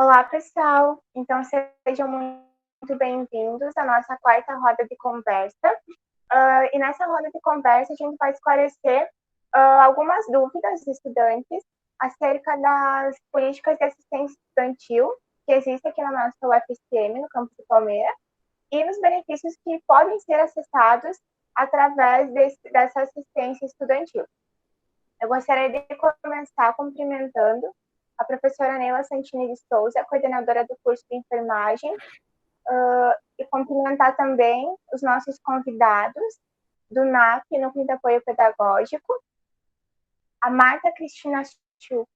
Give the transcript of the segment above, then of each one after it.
Olá, pessoal! Então, sejam muito bem-vindos à nossa quarta roda de conversa. E nessa roda de conversa, a gente vai esclarecer algumas dúvidas dos estudantes acerca das políticas de assistência estudantil que existem aqui na nossa UFSM, no campus de Palmeira, e nos benefícios que podem ser acessados através dessa assistência estudantil. Eu gostaria de começar cumprimentando a professora Neila Santini de Souza, coordenadora do curso de enfermagem, e cumprimentar também os nossos convidados do NAP, Núcleo de Apoio Pedagógico, a Marta Cristina Schuch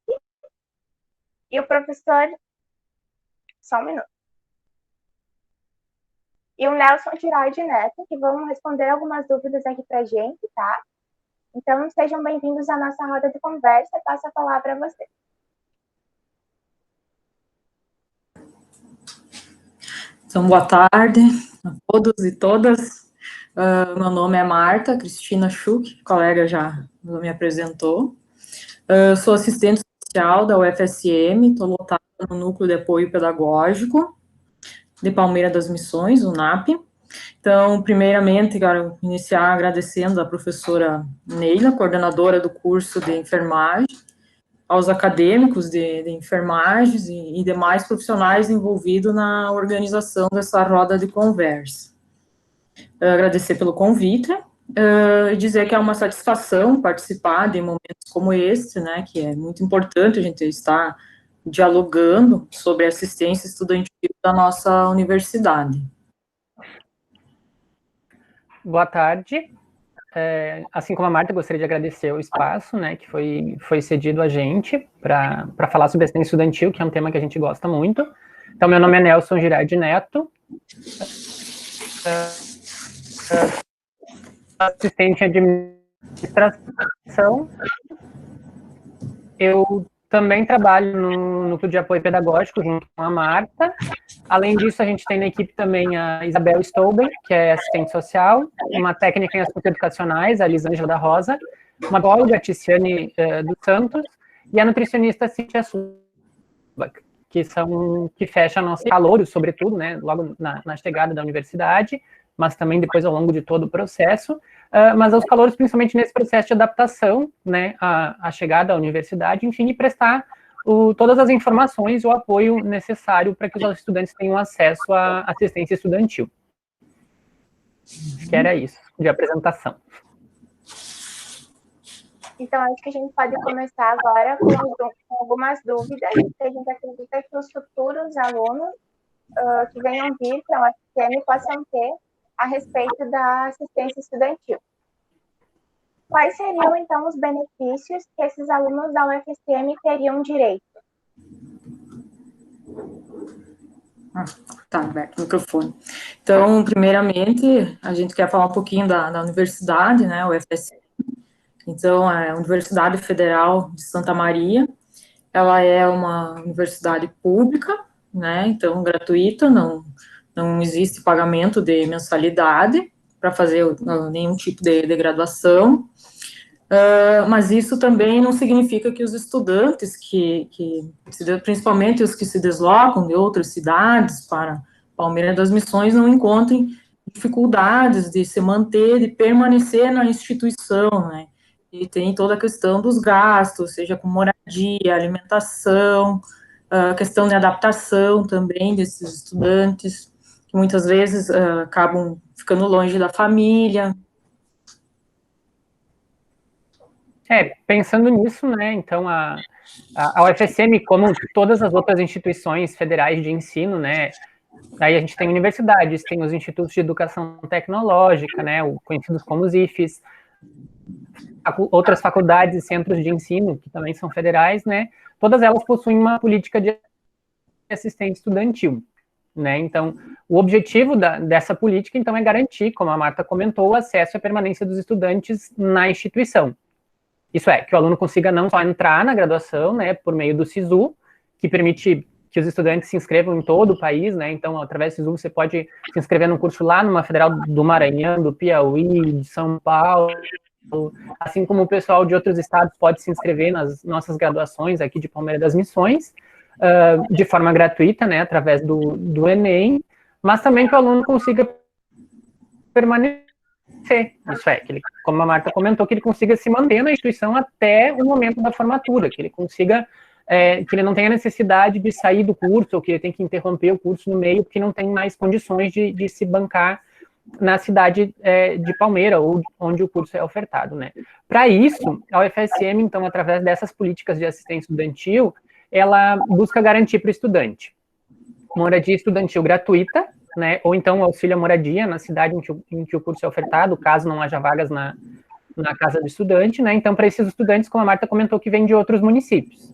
e o professor... Só um minuto. E o Nelson Girardi Neto, que vão responder algumas dúvidas aqui para a gente, tá? Então, sejam bem-vindos à nossa roda de conversa. Passo a palavra a vocês. Então, boa tarde a todos e todas. Meu nome é Marta Cristina Schuch, o colega já me apresentou. Sou assistente social da UFSM, estou lotada no Núcleo de Apoio Pedagógico de Palmeira das Missões, o NAP. Então, primeiramente, quero iniciar agradecendo a professora Neila, coordenadora do curso de enfermagem, aos acadêmicos de enfermagem e demais profissionais envolvidos na organização dessa roda de conversa. Agradecer pelo convite e dizer que é uma satisfação participar de momentos como este, né, que é muito importante a gente estar dialogando sobre a assistência estudantil da nossa universidade. Boa tarde. Assim como a Marta, gostaria de agradecer o espaço, né, que foi cedido a gente para falar sobre assistência estudantil, que é um tema que a gente gosta muito. Então, meu nome é Nelson Girardi Neto, assistente em administração. Eu também trabalho no Núcleo de Apoio Pedagógico, junto com a Marta. Além disso, a gente tem na equipe também a Isabel Stolben, que é assistente social, uma técnica em assuntos educacionais, a Lisângela da Rosa, uma bióloga, a Ticiane dos Santos, e a nutricionista Cíntia Suba, que fecha nosso calouro, sobretudo, né, logo na chegada da universidade, mas também depois ao longo de todo o processo, mas aos calouros principalmente nesse processo de adaptação, né, à chegada à universidade, enfim, e prestar todas as informações e o apoio necessário para que os estudantes tenham acesso à assistência estudantil. Acho que era isso, de apresentação. Então, acho que a gente pode começar agora com algumas dúvidas que a gente acredita que os futuros alunos que venham vir para o UFSM possam ter a respeito da assistência estudantil. Quais seriam, então, os benefícios que esses alunos da UFSM teriam direito? Tá, aberto o microfone. Então, primeiramente, a gente quer falar um pouquinho da universidade, né, UFSM. Então, a Universidade Federal de Santa Maria, ela é uma universidade pública, né, então, gratuita, não existe pagamento de mensalidade para fazer nenhum tipo de graduação, mas isso também não significa que os estudantes, principalmente os que se deslocam de outras cidades para Palmeira das Missões, não encontrem dificuldades de se manter, de permanecer na instituição, né, e tem toda a questão dos gastos, seja com moradia, alimentação, a questão de adaptação também desses estudantes, que muitas vezes acabam ficando longe da família. Pensando nisso, né, então a UFSM, como todas as outras instituições federais de ensino, né, aí a gente tem universidades, tem os institutos de educação tecnológica, né, conhecidos como os IFES, outras faculdades e centros de ensino, que também são federais, né, todas elas possuem uma política de assistência estudantil, né, então o objetivo dessa política, então, é garantir, como a Marta comentou, o acesso e a permanência dos estudantes na instituição. Isso é, que o aluno consiga não só entrar na graduação, né, por meio do SISU, que permite que os estudantes se inscrevam em todo o país, né, então, através do SISU, você pode se inscrever num curso lá numa Federal do Maranhão, do Piauí, de São Paulo, assim como o pessoal de outros estados pode se inscrever nas nossas graduações aqui de Palmeira das Missões, de forma gratuita, né, através do Enem, mas também que o aluno consiga permanecer. Isso é, que ele, como a Marta comentou, que ele consiga se manter na instituição até o momento da formatura, que ele consiga, que ele não tenha necessidade de sair do curso, ou que ele tem que interromper o curso no meio, porque não tem mais condições de se bancar na cidade de Palmeira, ou onde o curso é ofertado, né. Para isso, a UFSM, então, através dessas políticas de assistência estudantil, ela busca garantir para o estudante moradia estudantil gratuita, né, ou então auxílio à moradia na cidade em que o curso é ofertado, caso não haja vagas na casa do estudante, né, então para esses estudantes, como a Marta comentou, que vêm de outros municípios.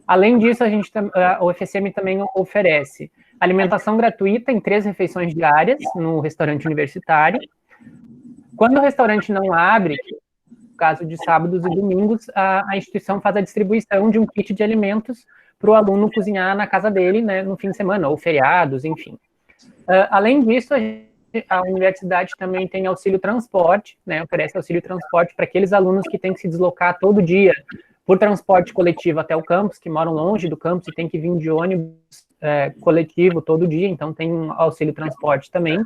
Além disso, a UFSM também oferece alimentação gratuita em 3 refeições diárias no restaurante universitário. Quando o restaurante não abre, no caso de sábados e domingos, a instituição faz a distribuição de um kit de alimentos para o aluno cozinhar na casa dele, né, no fim de semana, ou feriados, enfim. Além disso, a universidade também tem auxílio transporte, né, oferece auxílio transporte para aqueles alunos que têm que se deslocar todo dia por transporte coletivo até o campus, que moram longe do campus e tem que vir de ônibus coletivo todo dia, então tem um auxílio transporte também.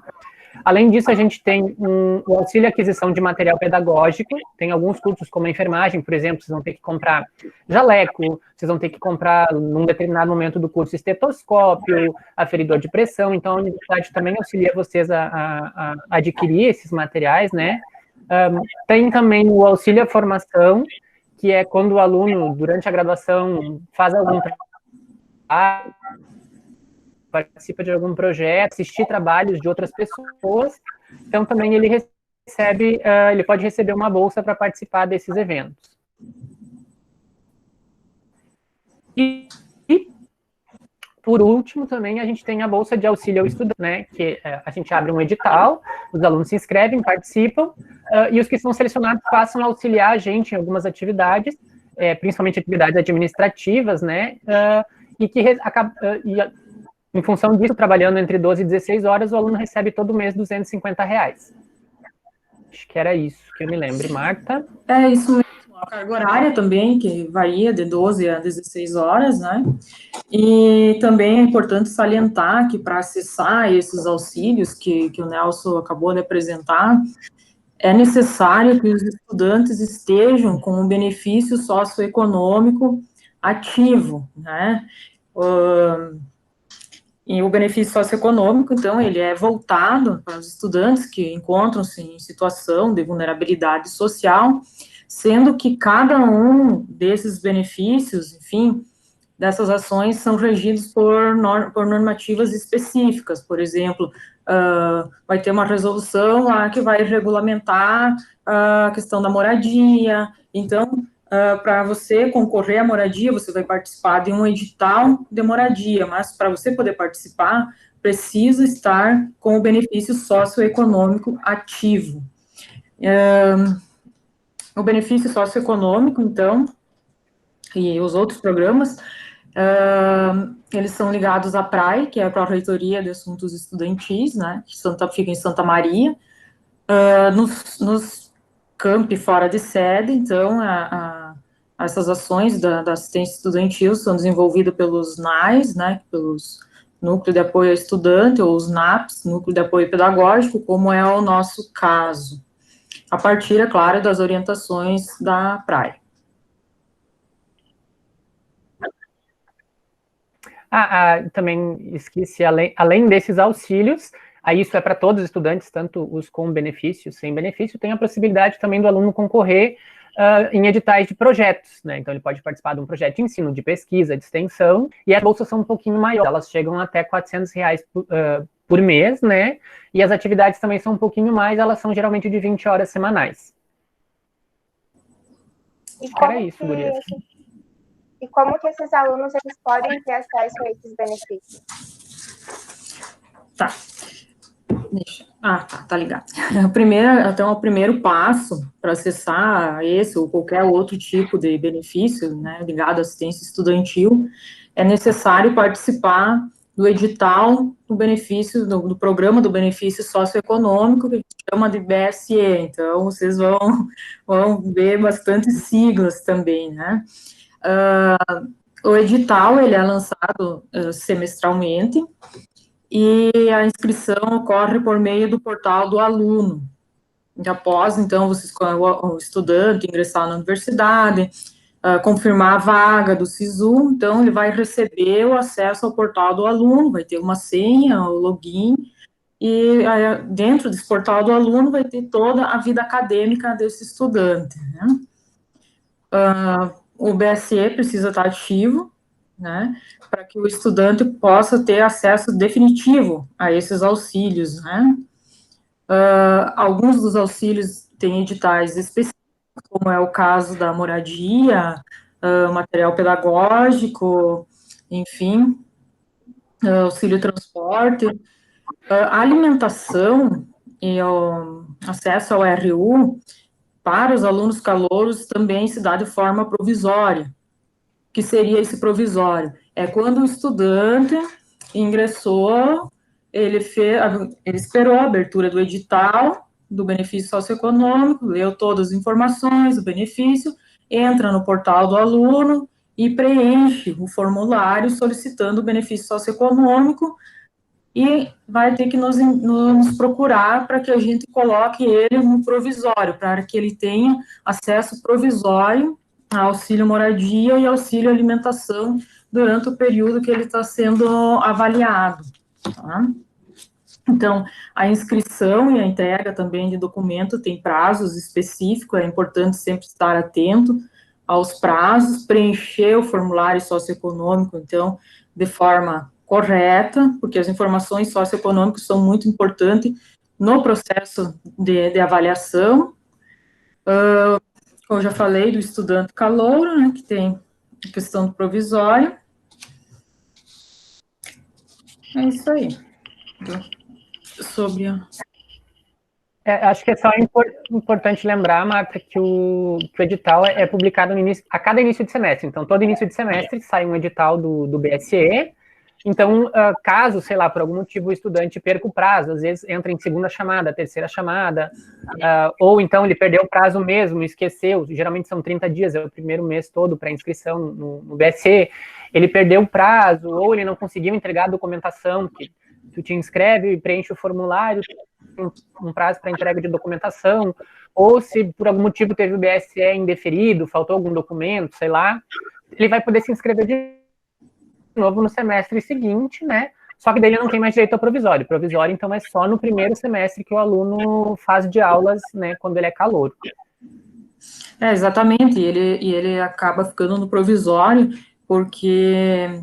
Além disso, a gente tem o auxílio à aquisição de material pedagógico, tem alguns cursos como a enfermagem, por exemplo, vocês vão ter que comprar jaleco, vocês vão ter que comprar, num determinado momento do curso, estetoscópio, aferidor de pressão, então a universidade também auxilia vocês a adquirir esses materiais, né. Tem também o auxílio à formação, que é quando o aluno, durante a graduação, faz algum trabalho, participa de algum projeto, assistir trabalhos de outras pessoas, então também ele recebe, ele pode receber uma bolsa para participar desses eventos. E, por último, também a gente tem a bolsa de auxílio ao estudante, né, que a gente abre um edital, os alunos se inscrevem, participam, e os que são selecionados passam a auxiliar a gente em algumas atividades, principalmente atividades administrativas, né, e que em função disso, trabalhando entre 12 e 16 horas, o aluno recebe todo mês R$250. Acho que era isso que eu me lembro. Marta? É isso mesmo. A carga horária também, que varia de 12 a 16 horas, né? E também é importante salientar que para acessar esses auxílios que o Nelson acabou de apresentar, é necessário que os estudantes estejam com um benefício socioeconômico ativo, né? E o benefício socioeconômico, então, ele é voltado para os estudantes que encontram-se em situação de vulnerabilidade social, sendo que cada um desses benefícios, enfim, dessas ações são regidos por normativas específicas. Por exemplo, vai ter uma resolução lá que vai regulamentar a questão da moradia. Então, para você concorrer à moradia, você vai participar de um edital de moradia, mas para você poder participar, precisa estar com o benefício socioeconômico ativo. O benefício socioeconômico, então, e os outros programas, eles são ligados à PRAE, que é a Pró-Reitoria de Assuntos Estudantis, né, que fica em Santa Maria, nos campi fora de sede. Então, essas ações da assistência estudantil são desenvolvidas pelos NAES, né, pelos Núcleo de Apoio ao Estudante, ou os NAPs, Núcleo de Apoio Pedagógico, como é o nosso caso, a partir, é claro, das orientações da PRAE. Também esqueci, além desses auxílios, aí isso é para todos os estudantes, tanto os com benefício, sem benefício, tem a possibilidade também do aluno concorrer em editais de projetos, né? Então ele pode participar de um projeto de ensino, de pesquisa, de extensão, e as bolsas são um pouquinho maiores, elas chegam até R$400 por mês, né? E as atividades também são um pouquinho mais, elas são geralmente de 20 horas semanais. Era isso, Gurias. E como que esses alunos eles podem ter acesso a esses benefícios? Tá. Tá ligado. Então, o primeiro passo para acessar esse ou qualquer outro tipo de benefício, né, ligado à assistência estudantil, é necessário participar do edital do benefício, do programa do benefício socioeconômico, que a gente chama de BSE. Então, vocês vão ver bastante siglas também, né? O edital, ele é lançado semestralmente, e a inscrição ocorre por meio do portal do aluno. E após, então, o estudante ingressar na universidade, confirmar a vaga do SISU, então ele vai receber o acesso ao portal do aluno, vai ter uma senha, o login, e dentro desse portal do aluno vai ter toda a vida acadêmica desse estudante, né? O BSE precisa estar ativo, né, para que o estudante possa ter acesso definitivo a esses auxílios, né? Alguns dos auxílios têm editais específicos, como é o caso da moradia, material pedagógico, enfim, auxílio transporte, alimentação e o acesso ao RU para os alunos calouros também se dá de forma provisória. O que seria esse provisório? É quando o estudante ingressou, ele esperou a abertura do edital, do benefício socioeconômico, leu todas as informações do benefício, entra no portal do aluno e preenche o formulário solicitando o benefício socioeconômico, e vai ter que nos procurar para que a gente coloque ele no provisório, para que ele tenha acesso provisório a auxílio moradia e auxílio alimentação durante o período que ele está sendo avaliado, tá? Então, a inscrição e a entrega também de documento tem prazos específicos, é importante sempre estar atento aos prazos, preencher o formulário socioeconômico, então, de forma correta, porque as informações socioeconômicas são muito importantes no processo de avaliação. Como eu já falei, do estudante calouro, né, que tem a questão do provisório. É isso aí. Sobre acho que é só importante lembrar, Marta, que o edital é publicado a cada início de semestre. Então, todo início de semestre sai um edital do BSE. Então, caso, sei lá, por algum motivo o estudante perca o prazo, às vezes entra em segunda chamada, terceira chamada, ou então ele perdeu o prazo mesmo, esqueceu, geralmente são 30 dias, é o primeiro mês todo para inscrição no BSE, ele perdeu o prazo, ou ele não conseguiu entregar a documentação, que tu te inscreve e preenche o formulário, um prazo para entrega de documentação, ou se por algum motivo teve o BSE indeferido, faltou algum documento, sei lá, ele vai poder se inscrever de novo no semestre seguinte, né? Só que daí ele não tem mais direito ao provisório. Provisório, então, é só no primeiro semestre que o aluno faz de aulas, né, quando ele é calouro. Exatamente, e ele acaba ficando no provisório, porque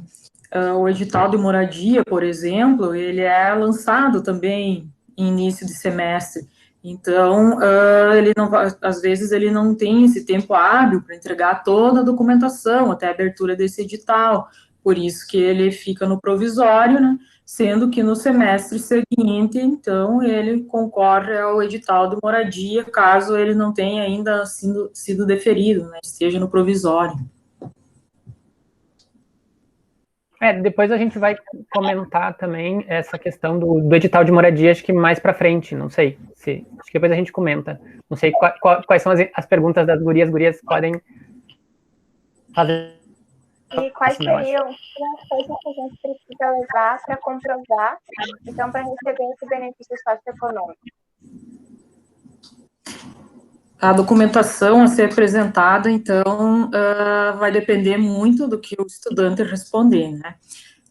o edital de moradia, por exemplo, ele é lançado também em início de semestre. Então, ele não, às vezes ele não tem esse tempo hábil para entregar toda a documentação até a abertura desse edital. Por isso que ele fica no provisório, né? Sendo que no semestre seguinte, então, ele concorre ao edital de moradia, caso ele não tenha ainda sido deferido, né? Esteja no provisório. Depois a gente vai comentar também essa questão do edital de moradia, acho que mais para frente, não sei. Acho que depois a gente comenta. Não sei quais são as perguntas das gurias. Gurias podem fazer. E quais seriam as coisas que a gente precisa levar para comprovar, então, para receber esse benefício socioeconômico? A documentação a ser apresentada, então, vai depender muito do que o estudante responder, né?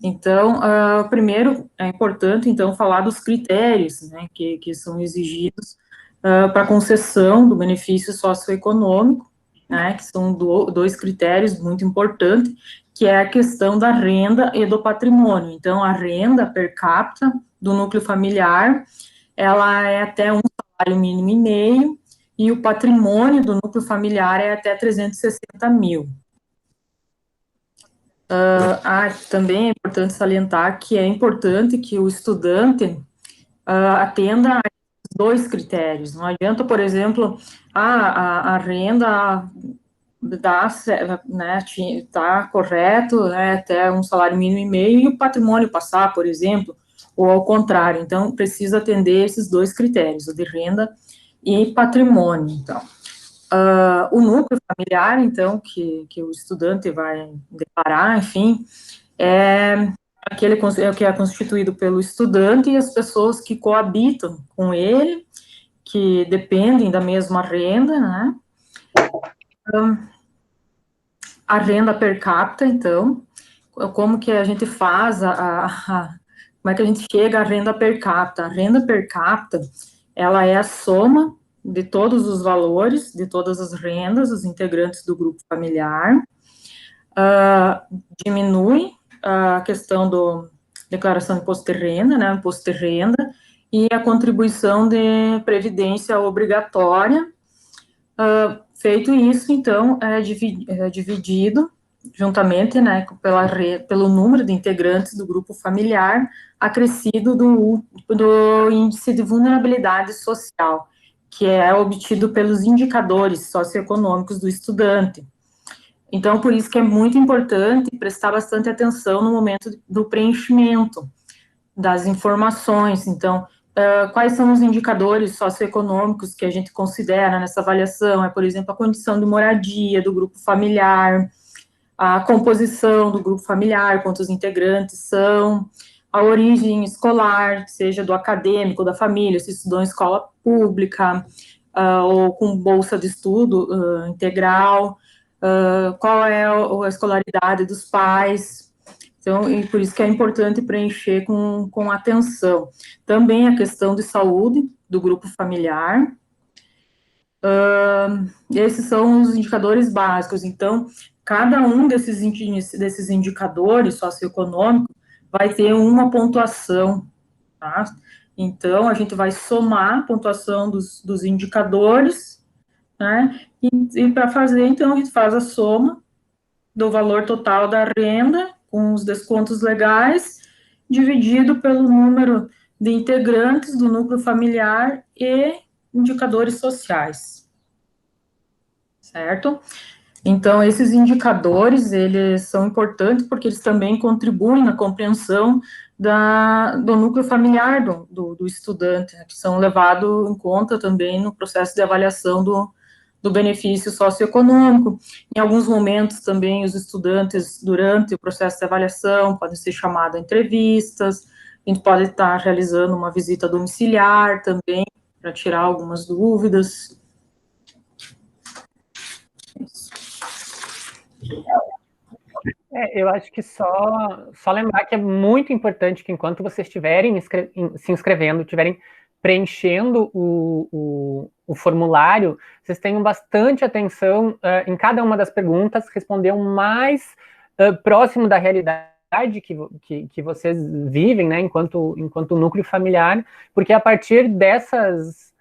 Então, primeiro, é importante, então, falar dos critérios, né, que são exigidos para concessão do benefício socioeconômico, né, que são dois critérios muito importantes, que é a questão da renda e do patrimônio. Então, a renda per capita do núcleo familiar, ela é até um salário mínimo e meio, e o patrimônio do núcleo familiar é até 360 mil. Também é importante salientar que é importante que o estudante atenda a dois critérios. Não adianta, por exemplo, a renda né, tá correto, né, até um salário mínimo e meio, e o patrimônio passar, por exemplo, ou ao contrário. Então, precisa atender esses dois critérios, o de renda e patrimônio. Então, O núcleo familiar, então, que o estudante vai declarar, enfim, é aquele que é constituído pelo estudante e as pessoas que coabitam com ele, que dependem da mesma renda, né? A renda per capita, então, como que a gente faz como é que a gente chega à renda per capita? A renda per capita, ela é a soma de todos os valores, de todas as rendas dos integrantes do grupo familiar, diminui a questão do declaração de imposto de renda, né, imposto de renda, e a contribuição de previdência obrigatória. Feito isso, então, é dividido juntamente, né, pelo número de integrantes do grupo familiar, acrescido do índice de vulnerabilidade social, que é obtido pelos indicadores socioeconômicos do estudante. Então, por isso que é muito importante prestar bastante atenção no momento do preenchimento das informações. Então, quais são os indicadores socioeconômicos que a gente considera nessa avaliação? Por exemplo, a condição de moradia do grupo familiar, a composição do grupo familiar, quantos integrantes são, a origem escolar, seja do acadêmico, da família, se estudou em escola pública, ou com bolsa de estudo integral, qual é a escolaridade dos pais. Então, e por isso que é importante preencher com atenção. Também a questão de saúde do grupo familiar. Esses são os indicadores básicos. Então, cada um desses indicadores socioeconômicos vai ter uma pontuação, tá? Então, a gente vai somar a pontuação dos indicadores, né? E para fazer, então, a gente faz a soma do valor total da renda, com os descontos legais, dividido pelo número de integrantes do núcleo familiar e indicadores sociais, certo? Então, esses indicadores, eles são importantes porque eles também contribuem na compreensão do núcleo familiar do estudante, né, que são levados em conta também no processo de avaliação do benefício socioeconômico. Em alguns momentos também os estudantes, durante o processo de avaliação, podem ser chamados a entrevistas, a gente pode estar realizando uma visita domiciliar também, para tirar algumas dúvidas. Eu acho que só lembrar que é muito importante que enquanto vocês estiverem se inscrevendo, estiverem preenchendo o formulário, vocês tenham bastante atenção em cada uma das perguntas, responder o mais próximo da realidade que vocês vivem, né, enquanto núcleo familiar, porque é a partir dessas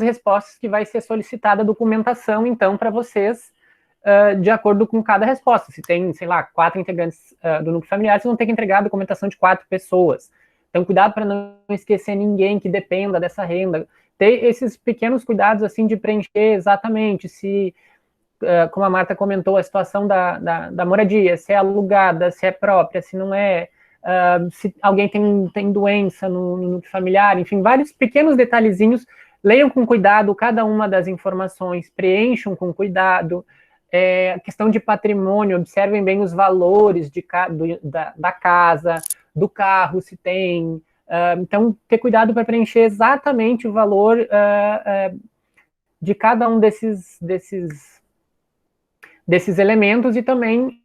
respostas que vai ser solicitada a documentação, então, para vocês, de acordo com cada resposta. Se tem, sei lá, 4 integrantes do núcleo familiar, vocês vão ter que entregar a documentação de 4 pessoas. Então, cuidado para não esquecer ninguém que dependa dessa renda. Ter esses pequenos cuidados, assim, de preencher exatamente se, como a Marta comentou, a situação da moradia, se é alugada, se é própria, se não é, se alguém tem doença no núcleo familiar, enfim, vários pequenos detalhezinhos. Leiam com cuidado cada uma das informações, preencham com cuidado. Questão de patrimônio, observem bem os valores da casa, do carro, se tem. Então, ter cuidado para preencher exatamente o valor de cada um desses elementos e também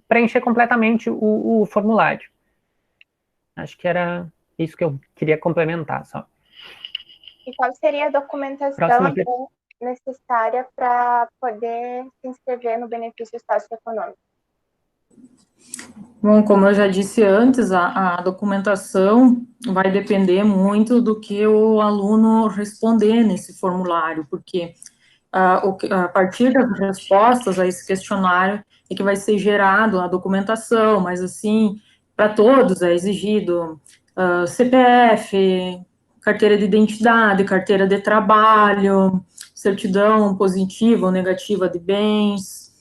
preencher completamente o formulário. Acho que era isso que eu queria complementar só. E qual seria a documentação necessária para poder se inscrever no benefício socioeconômico? Bom, como eu já disse antes, a documentação vai depender muito do que o aluno responder nesse formulário, porque a partir das respostas a esse questionário é que vai ser gerado a documentação, mas assim, para todos é exigido CPF, carteira de identidade, carteira de trabalho, certidão positiva ou negativa de bens,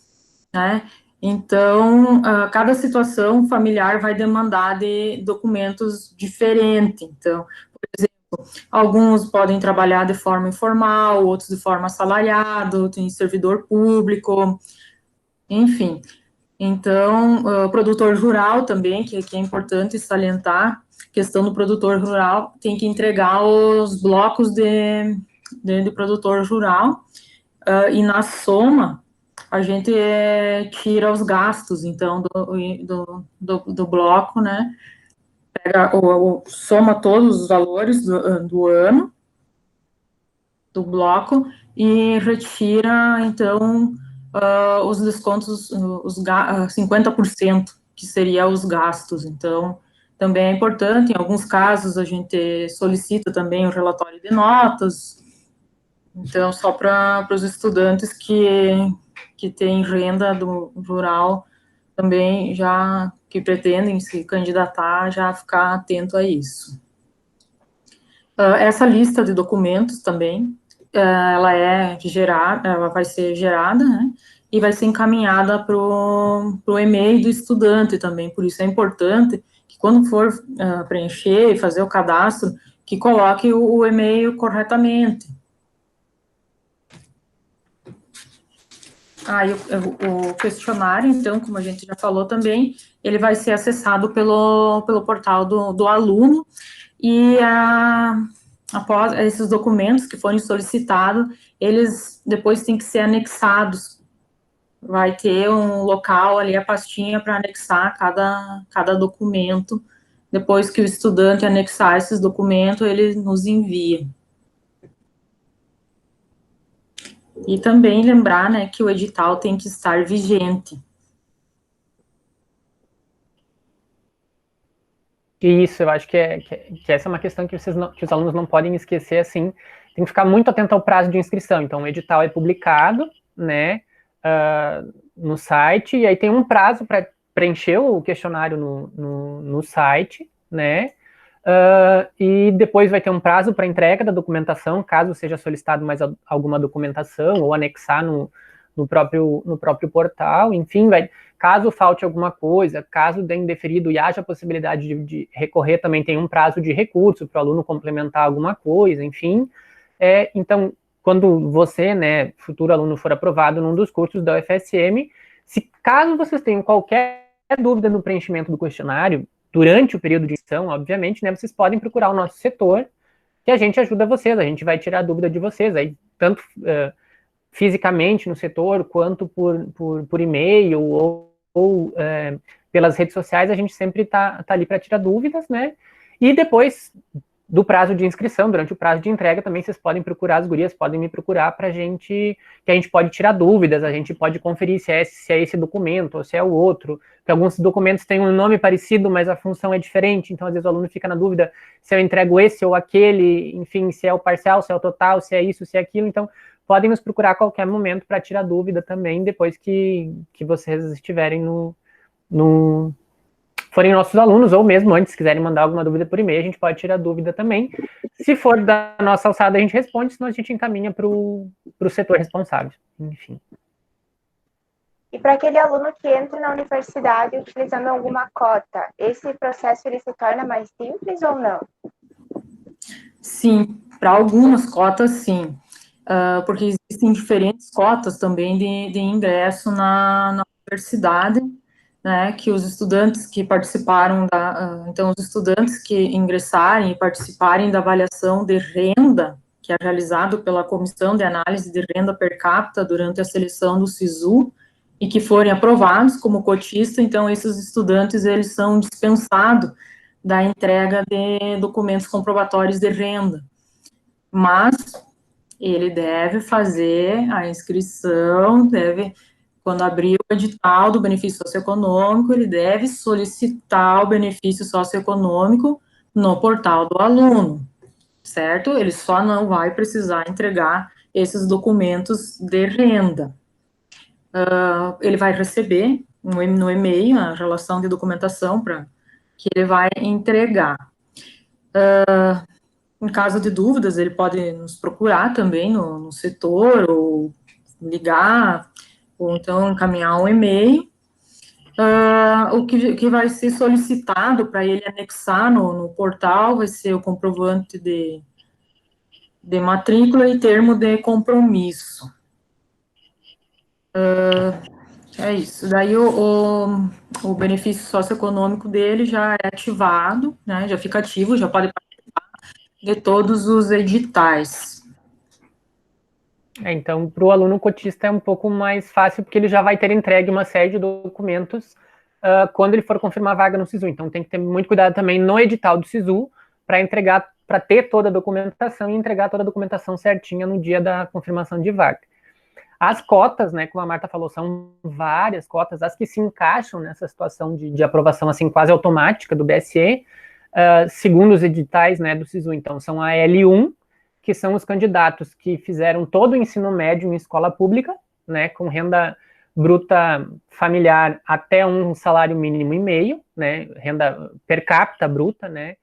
né? Então, cada situação familiar vai demandar de documentos diferentes. Então, por exemplo, Alguns podem trabalhar de forma informal, outros de forma assalariada, tem servidor público, enfim. Então, o produtor rural também, que é importante salientar, questão do produtor rural, tem que entregar os blocos de produtor rural, e na soma, a gente tira os gastos, então, do bloco, né, pega, soma todos os valores do ano, do bloco, e retira, então, os descontos, 50%, que seria os gastos. Então, também é importante, em alguns casos, a gente solicita também o relatório de notas, então, só para os estudantes que têm renda do rural, também já, que pretendem se candidatar, já ficar atento a isso. Essa lista de documentos também, ela vai ser gerada, né, e vai ser encaminhada para o e-mail do estudante também, por isso é importante que quando for preencher e fazer o cadastro, que coloque o e-mail corretamente. E o questionário, então, como a gente já falou também, ele vai ser acessado pelo portal do aluno, e após esses documentos que forem solicitados, eles depois têm que ser anexados. Vai ter um local ali, a pastinha para anexar cada documento. Depois que o estudante anexar esses documentos, ele nos envia. E também lembrar, né, que o edital tem que estar vigente. Isso, eu acho que essa é uma questão que os alunos não podem esquecer, assim, tem que ficar muito atento ao prazo de inscrição. Então, o edital é publicado, né, no site, e aí tem um prazo para preencher o questionário no site, né, e depois vai ter um prazo para entrega da documentação, caso seja solicitado mais alguma documentação, ou anexar no próprio portal, enfim, caso falte alguma coisa, caso dê indeferido e haja a possibilidade de recorrer, também tem um prazo de recurso para o aluno complementar alguma coisa, enfim. Então, quando você, né, futuro aluno, for aprovado num dos cursos da UFSM, caso vocês tenham qualquer dúvida no preenchimento do questionário, durante o período de inscrição, obviamente, né, vocês podem procurar o nosso setor, que a gente ajuda vocês, a gente vai tirar a dúvida de vocês, aí, tanto fisicamente no setor, quanto por e-mail, ou pelas redes sociais, a gente sempre tá ali para tirar dúvidas, né, e depois do prazo de inscrição, durante o prazo de entrega, também vocês podem procurar, as gurias podem me procurar que a gente pode tirar dúvidas, a gente pode conferir se é esse documento, ou se é o outro, porque alguns documentos têm um nome parecido, mas a função é diferente, então às vezes o aluno fica na dúvida se eu entrego esse ou aquele, enfim, se é o parcial, se é o total, se é isso, se é aquilo, então podem nos procurar a qualquer momento para tirar dúvida também, depois que vocês estiverem forem nossos alunos, ou mesmo antes, se quiserem mandar alguma dúvida por e-mail, a gente pode tirar dúvida também. Se for da nossa alçada, a gente responde, senão a gente encaminha para o setor responsável. Enfim. E para aquele aluno que entra na universidade utilizando alguma cota, esse processo ele se torna mais simples ou não? Sim, para algumas cotas, sim. Porque existem diferentes cotas também de ingresso na universidade, né, que os estudantes que participaram então, os estudantes que ingressarem e participarem da avaliação de renda, que é realizado pela Comissão de Análise de Renda Per Capita durante a seleção do SISU, e que forem aprovados como cotista, então, esses estudantes, eles são dispensados da entrega de documentos comprobatórios de renda. Mas ele deve fazer a inscrição, quando abrir o edital do benefício socioeconômico, ele deve solicitar o benefício socioeconômico no portal do aluno, certo? Ele só não vai precisar entregar esses documentos de renda. Ele vai receber no e-mail a relação de documentação que ele vai entregar. Em caso de dúvidas, ele pode nos procurar também no setor, ou ligar, ou então encaminhar um e-mail. O que vai ser solicitado para ele anexar no portal vai ser o comprovante de matrícula e termo de compromisso. É isso. Daí o benefício socioeconômico dele já é ativado, né? Já fica ativo, já pode participar de todos os editais. Então, para o aluno cotista é um pouco mais fácil, porque ele já vai ter entregue uma série de documentos quando ele for confirmar a vaga no SISU. Então, tem que ter muito cuidado também no edital do SISU para entregar, para ter toda a documentação e entregar toda a documentação certinha no dia da confirmação de vaga. As cotas, né, como a Marta falou, são várias cotas, as que se encaixam nessa situação de aprovação assim quase automática do BSE, segundo os editais, né, do SISU. Então, são a L1, que são os candidatos que fizeram todo o ensino médio em escola pública, né, com renda bruta familiar até um salário mínimo e meio, né, renda per capita bruta, né,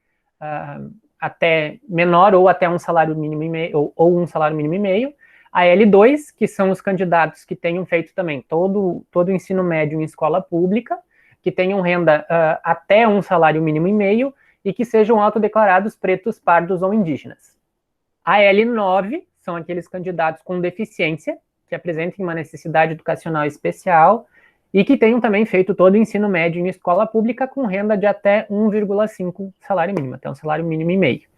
até menor ou até um salário mínimo e meio, ou um salário mínimo e meio. A L2, que são os candidatos que tenham feito também todo o ensino médio em escola pública, que tenham renda até um salário mínimo e meio e que sejam autodeclarados pretos, pardos ou indígenas. A L9 são aqueles candidatos com deficiência, que apresentem uma necessidade educacional especial e que tenham também feito todo o ensino médio em escola pública com renda de até 1,5 salário mínimo, até um salário mínimo e meio.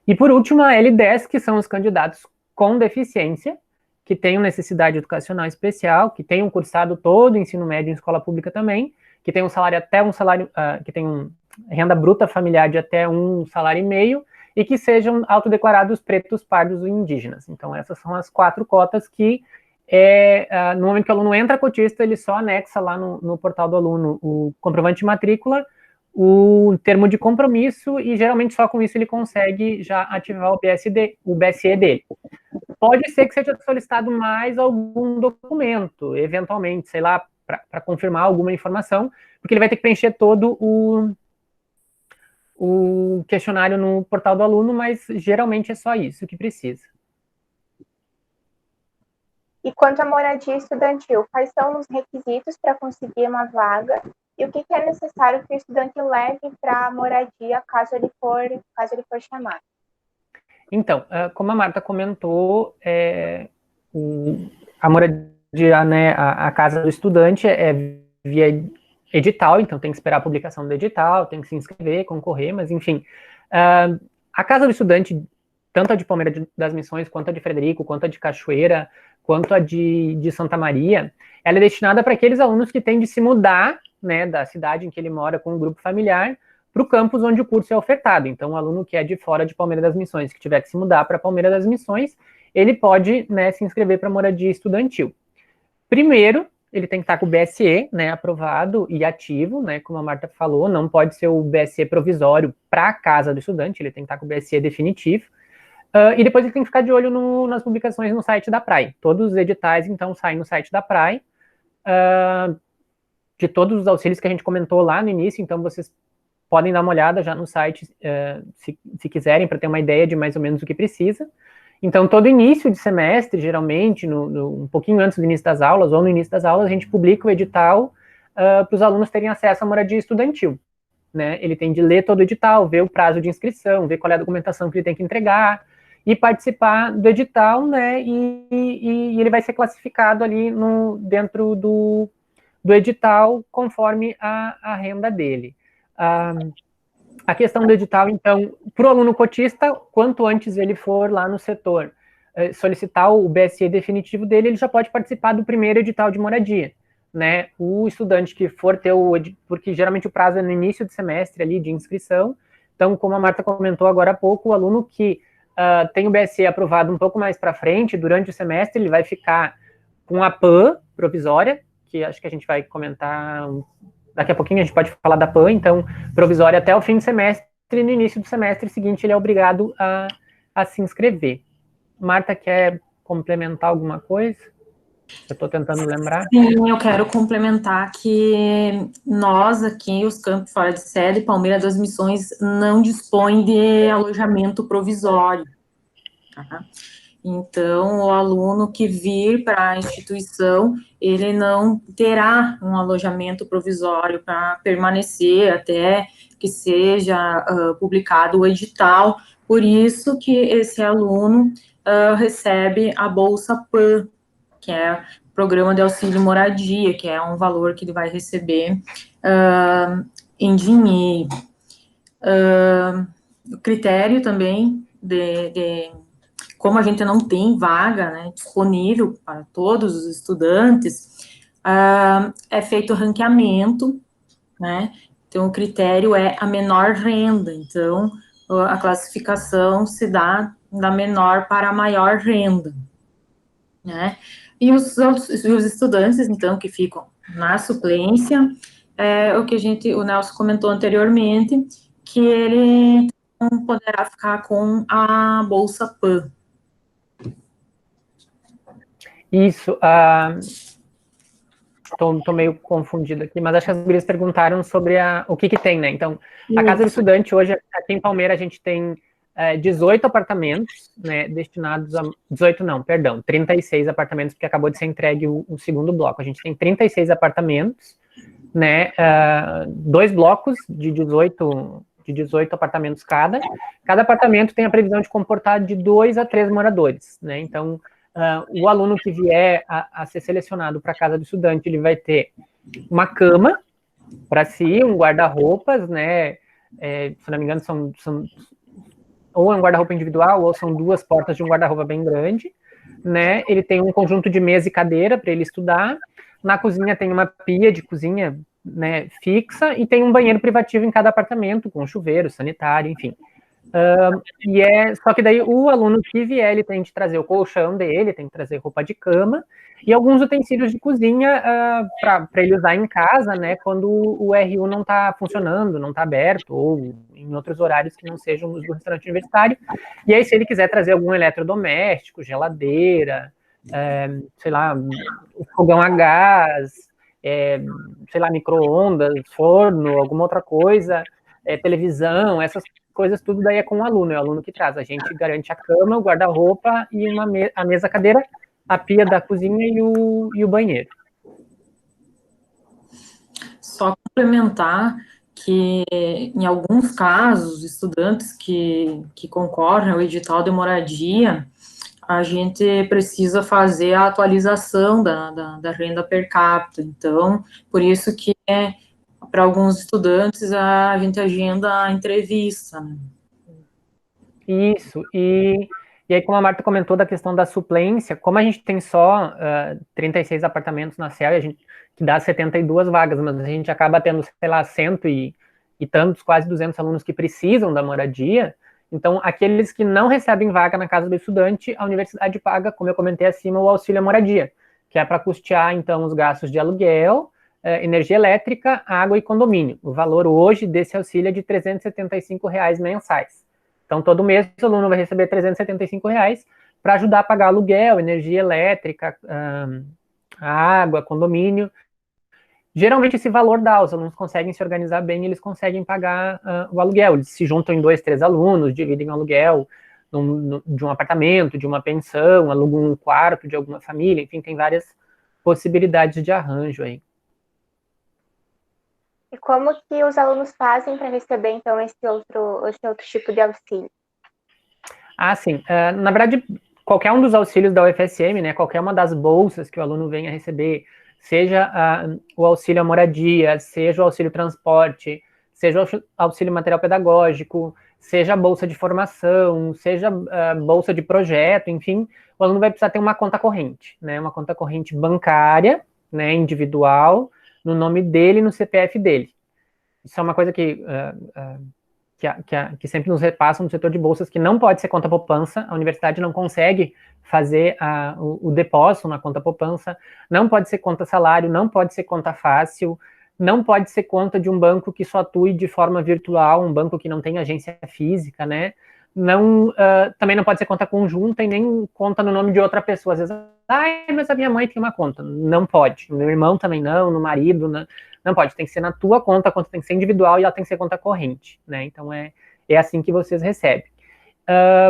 E por último, a L10, que são os candidatos com deficiência, que tenham necessidade educacional especial, que tenham cursado todo o ensino médio em escola pública também, que tenham que tenham renda bruta familiar de até um salário e meio, e que sejam autodeclarados pretos, pardos ou indígenas. Então, essas são as 4 cotas que, no momento que o aluno entra cotista, ele só anexa lá no portal do aluno o comprovante de matrícula, o termo de compromisso, e geralmente só com isso ele consegue já ativar o BSE dele. Pode ser que seja solicitado mais algum documento, eventualmente, sei lá, para confirmar alguma informação, porque ele vai ter que preencher todo o questionário no portal do aluno, mas geralmente é só isso que precisa. E quanto à moradia estudantil, quais são os requisitos para conseguir uma vaga e o que é necessário que o estudante leve para a moradia caso ele for chamado? Então, como a Marta comentou, a moradia, né, a casa do estudante é via edital, então tem que esperar a publicação do edital, tem que se inscrever, concorrer, mas enfim. A casa do estudante, tanto a de Palmeira das Missões, quanto a de Frederico, quanto a de Cachoeira, quanto a de Santa Maria, ela é destinada para aqueles alunos que têm de se mudar, né, da cidade em que ele mora com um grupo familiar, para o campus onde o curso é ofertado. Então, o aluno que é de fora de Palmeira das Missões, que tiver que se mudar para Palmeira das Missões, ele pode, né, se inscrever para moradia estudantil. Primeiro, ele tem que estar com o BSE, né, aprovado e ativo, né, como a Marta falou, não pode ser o BSE provisório para a casa do estudante, ele tem que estar com o BSE definitivo. E depois ele tem que ficar de olho nas publicações no site da PRAE. Todos os editais, então, saem no site da PRAE, de todos os auxílios que a gente comentou lá no início, então vocês podem dar uma olhada já no site, se quiserem, para ter uma ideia de mais ou menos o que precisa. Então, todo início de semestre, geralmente, um pouquinho antes do início das aulas, ou no início das aulas, a gente publica o edital para os alunos terem acesso à moradia estudantil. Né? Ele tem de ler todo o edital, ver o prazo de inscrição, ver qual é a documentação que ele tem que entregar, e participar do edital, né, e ele vai ser classificado ali dentro do edital conforme a renda dele. A questão do edital, então, para o aluno cotista, quanto antes ele for lá no setor solicitar o BSE definitivo dele, ele já pode participar do primeiro edital de moradia, né? O estudante que for ter porque geralmente o prazo é no início do semestre ali de inscrição, então, como a Marta comentou agora há pouco, o aluno que tem o BSE aprovado um pouco mais para frente, durante o semestre, ele vai ficar com a PAN provisória, que acho que a gente vai comentar daqui a pouquinho, a gente pode falar da PAN, então, provisória até o fim do semestre, e no início do semestre seguinte ele é obrigado a se inscrever. Marta, quer complementar alguma coisa? Eu estou tentando lembrar. Sim, eu quero complementar que nós aqui, os campos fora de sede, Palmeira das Missões, não dispõe de alojamento provisório. Tá? Então, o aluno que vir para a instituição, ele não terá um alojamento provisório para permanecer até que seja publicado o edital. Por isso que esse aluno recebe a Bolsa PAN, que é o Programa de Auxílio Moradia, que é um valor que ele vai receber em dinheiro. O critério também como a gente não tem vaga, né, disponível para todos os estudantes, é feito o ranqueamento, né, então o critério é a menor renda, então a classificação se dá da menor para a maior renda, né, e os estudantes, então, que ficam na suplência, o que o Nelson comentou anteriormente, que ele poderá ficar com a Bolsa PAN. Isso, tô meio confundido aqui, mas acho que as gurias perguntaram sobre o que tem, né? Então, a Casa do Estudante, hoje, aqui em Palmeira, a gente tem 18 apartamentos, né, destinados a... 18 não, perdão, 36 apartamentos, porque acabou de ser entregue o segundo bloco. A gente tem 36 apartamentos, né, 2 blocos de 18 apartamentos cada. Cada apartamento tem a previsão de comportar de 2 a 3 moradores, né? Então, o aluno que vier a ser selecionado para a Casa do Estudante, ele vai ter uma cama para si, um guarda-roupas, né? Se não me engano, ou é um guarda-roupa individual, ou são 2 portas de um guarda-roupa bem grande, né? Ele tem um conjunto de mesa e cadeira para ele estudar. Na cozinha tem uma pia de cozinha, né, fixa, e tem um banheiro privativo em cada apartamento, com chuveiro, sanitário, enfim. Só que daí o aluno que vier, ele tem que trazer o colchão dele, tem que trazer roupa de cama e alguns utensílios de cozinha para ele usar em casa, né, quando o RU não está funcionando, não está aberto, ou em outros horários que não sejam os do restaurante universitário. E aí, se ele quiser trazer algum eletrodoméstico, geladeira, sei lá, fogão a gás, sei lá, micro-ondas, forno, alguma outra coisa, televisão, essas coisas, tudo daí é com o aluno, é o aluno que traz. A gente garante a cama, o guarda-roupa e a mesa, cadeira, a pia da cozinha e o banheiro. Só complementar que, em alguns casos, estudantes que concorrem ao edital de moradia, a gente precisa fazer a atualização da renda per capita. Então, por isso que para alguns estudantes a gente agenda a entrevista, né? Isso, e aí como a Marta comentou da questão da suplência, como a gente tem só 36 apartamentos na CEL, que dá 72 vagas, mas a gente acaba tendo, sei lá, 100 e tantos, quase 200 alunos que precisam da moradia, então aqueles que não recebem vaga na casa do estudante, a universidade paga, como eu comentei acima, o auxílio à moradia, que é para custear, então, os gastos de aluguel, energia elétrica, água e condomínio. O valor hoje desse auxílio é de R$ 375 mensais. Então, todo mês o aluno vai receber R$ 375 para ajudar a pagar aluguel, energia elétrica, água, condomínio. Geralmente esse valor dá, os alunos conseguem se organizar bem, eles conseguem pagar o aluguel. Eles se juntam em 2, 3 alunos, dividem o aluguel de um apartamento, de uma pensão, alugam um quarto de alguma família, enfim, tem várias possibilidades de arranjo aí. E como que os alunos fazem para receber, então, esse outro tipo de auxílio? Sim. Na verdade, qualquer um dos auxílios da UFSM, né, qualquer uma das bolsas que o aluno venha receber, seja o auxílio à moradia, seja o auxílio transporte, seja o auxílio material pedagógico, seja a bolsa de formação, seja a bolsa de projeto, enfim, o aluno vai precisar ter uma conta corrente, né, uma conta corrente bancária, né, individual, no nome dele e no CPF dele. Isso é uma coisa que sempre nos repassam no setor de bolsas, que não pode ser conta poupança, a universidade não consegue fazer o depósito na conta poupança, não pode ser conta salário, não pode ser conta fácil, não pode ser conta de um banco que só atue de forma virtual, um banco que não tem agência física, né? Também não pode ser conta conjunta e nem conta no nome de outra pessoa. Às vezes, mas a minha mãe tem uma conta. Não pode. Meu irmão também não, no marido, não pode. Tem que ser na tua conta, a conta tem que ser individual e ela tem que ser conta corrente, né? Então, é assim que vocês recebem.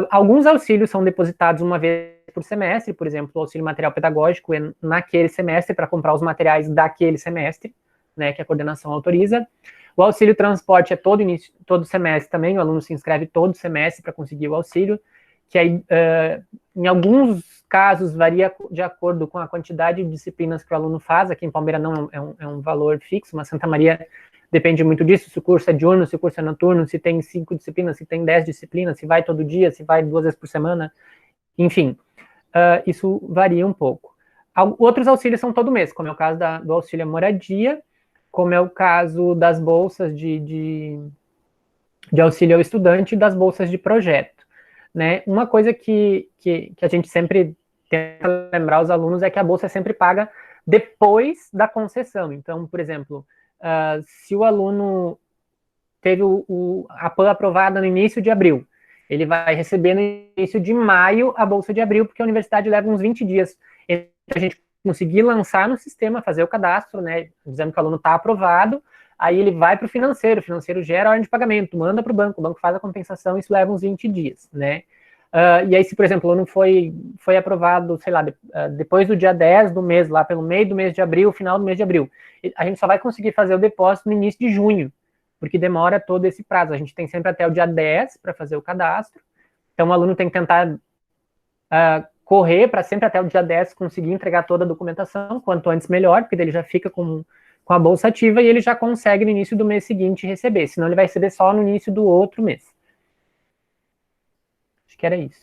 Alguns auxílios são depositados uma vez por semestre, por exemplo, o auxílio material pedagógico é naquele semestre para comprar os materiais daquele semestre, né, que a coordenação autoriza. O auxílio transporte é todo semestre também, o aluno se inscreve todo semestre para conseguir o auxílio, que aí, em alguns casos, varia de acordo com a quantidade de disciplinas que o aluno faz. Aqui em Palmeira não é um valor fixo, mas Santa Maria depende muito disso, se o curso é diurno, se o curso é noturno, se tem 5 disciplinas, se tem 10 disciplinas, se vai todo dia, se vai 2 vezes por semana, enfim, isso varia um pouco. Outros auxílios são todo mês, como é o caso do auxílio à moradia, como é o caso das bolsas de auxílio ao estudante e das bolsas de projeto, né? Uma coisa que a gente sempre tenta lembrar aos alunos é que a bolsa é sempre paga depois da concessão. Então, por exemplo, se o aluno teve a PAN aprovada no início de abril, ele vai receber no início de maio a bolsa de abril, porque a universidade leva uns 20 dias entre a gente conseguir lançar no sistema, fazer o cadastro, né, dizendo que o aluno está aprovado, aí ele vai para o financeiro gera a ordem de pagamento, manda para o banco faz a compensação, isso leva uns 20 dias, né. E aí, se, por exemplo, o aluno foi aprovado, sei lá, depois do dia 10 do mês, lá pelo meio do mês de abril, final do mês de abril, a gente só vai conseguir fazer o depósito no início de junho, porque demora todo esse prazo. A gente tem sempre até o dia 10 para fazer o cadastro, então o aluno tem que tentar correr para sempre até o dia 10 conseguir entregar toda a documentação, quanto antes melhor, porque daí ele já fica com a bolsa ativa e ele já consegue no início do mês seguinte receber, senão ele vai receber só no início do outro mês. Acho que era isso.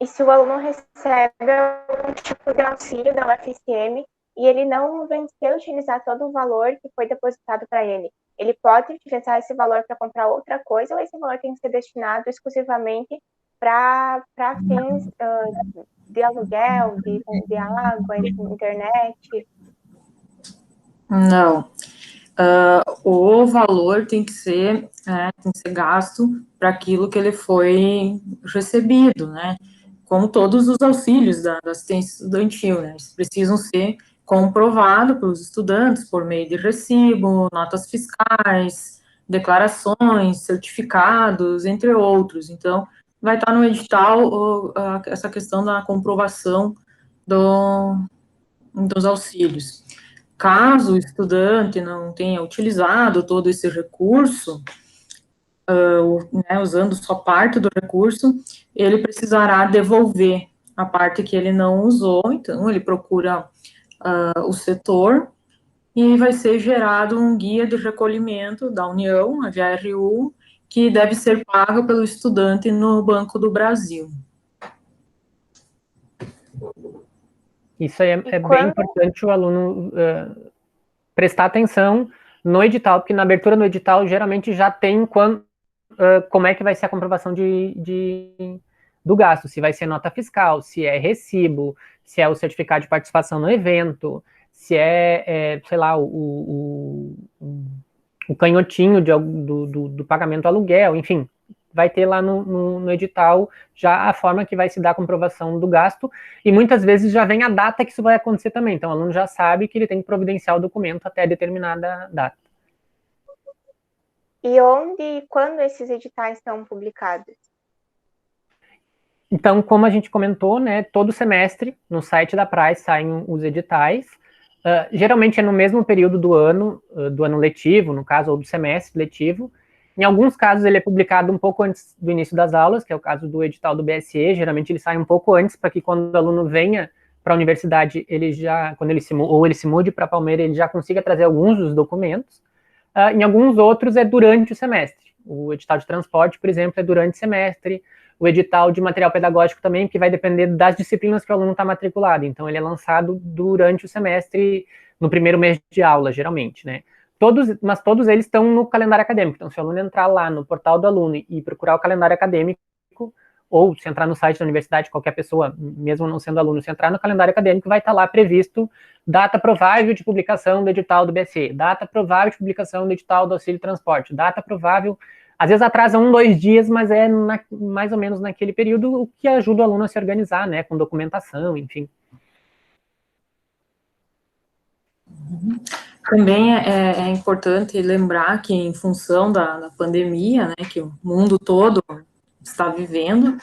E se o aluno recebe algum tipo de auxílio da UFSM e ele não venceu utilizar todo o valor que foi depositado para ele, ele pode utilizar esse valor para comprar outra coisa ou esse valor tem que ser destinado exclusivamente para fins de aluguel, de água, de internet? Não. O valor tem que ser gasto para aquilo que ele foi recebido, né? Como todos os auxílios da assistência estudantil, né? Eles precisam ser comprovados pelos estudantes por meio de recibo, notas fiscais, declarações, certificados, entre outros. Então, vai estar no edital essa questão da comprovação dos auxílios. Caso o estudante não tenha utilizado todo esse recurso, usando só parte do recurso, ele precisará devolver a parte que ele não usou, então ele procura o setor e vai ser gerado um guia de recolhimento da União, a VRU, que deve ser pago pelo estudante no Banco do Brasil. Isso aí é bem importante o aluno prestar atenção no edital, porque na abertura do edital geralmente já tem como é que vai ser a comprovação do gasto, se vai ser nota fiscal, se é recibo, se é o certificado de participação no evento, se sei lá, o canhotinho do pagamento do aluguel, enfim, vai ter lá no edital já a forma que vai se dar a comprovação do gasto, e muitas vezes já vem a data que isso vai acontecer também, então o aluno já sabe que ele tem que providenciar o documento até determinada data. E onde e quando esses editais são publicados? Então, como a gente comentou, né, todo semestre no site da Price saem os editais, geralmente é no mesmo período do ano letivo, no caso, ou do semestre letivo. Em alguns casos ele é publicado um pouco antes do início das aulas, que é o caso do edital do BSE, geralmente ele sai um pouco antes, para que quando o aluno venha para a universidade, quando ele se mude para Palmeira, ele já consiga trazer alguns dos documentos. Em alguns outros é durante o semestre. O edital de transporte, por exemplo, é durante o semestre. O edital de material pedagógico também, que vai depender das disciplinas que o aluno está matriculado. Então, ele é lançado durante o semestre, no primeiro mês de aula, geralmente, né? Mas todos eles estão no calendário acadêmico. Então, se o aluno entrar lá no portal do aluno e procurar o calendário acadêmico, ou se entrar no site da universidade, qualquer pessoa, mesmo não sendo aluno, se entrar no calendário acadêmico, vai estar lá previsto data provável de publicação do edital do BSE, data provável de publicação do edital do auxílio transporte, data provável, às vezes atrasa 1, 2 dias, mas é mais ou menos naquele período, o que ajuda o aluno a se organizar, né, com documentação, enfim. Também é importante lembrar que, em função da pandemia, né, que o mundo todo está vivendo,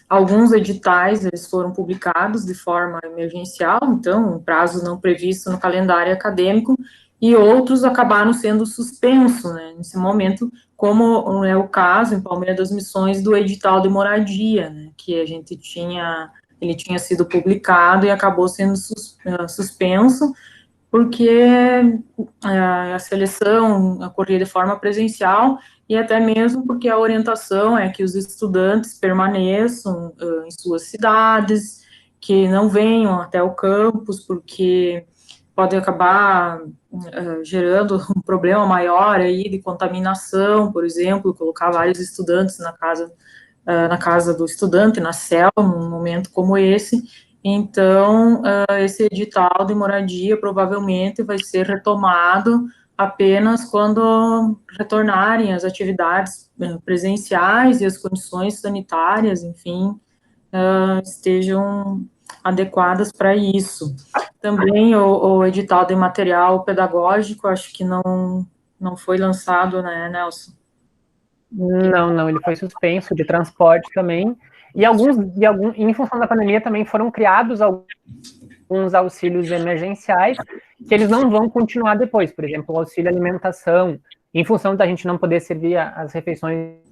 Alguns editais, eles foram publicados de forma emergencial, então, um prazo não previsto no calendário acadêmico, e outros acabaram sendo suspensos, né, nesse momento, como é o caso, em Palmeira das Missões, do edital de moradia, né, que a gente tinha, ele tinha sido publicado e acabou sendo suspenso, porque a seleção ocorria de forma presencial, e até mesmo porque a orientação é que os estudantes permaneçam em suas cidades, que não venham até o campus, porque pode acabar gerando um problema maior aí de contaminação, por exemplo, colocar vários estudantes na casa do estudante, na cela, num momento como esse. Então, esse edital de moradia provavelmente vai ser retomado apenas quando retornarem as atividades presenciais e as condições sanitárias, enfim, estejam adequadas para isso. Também o edital de material pedagógico, acho que não foi lançado, né, Nelson? Não, ele foi suspenso, de transporte também, e em função da pandemia também foram criados alguns auxílios emergenciais que eles não vão continuar depois, por exemplo, o auxílio alimentação, em função da gente não poder servir as refeições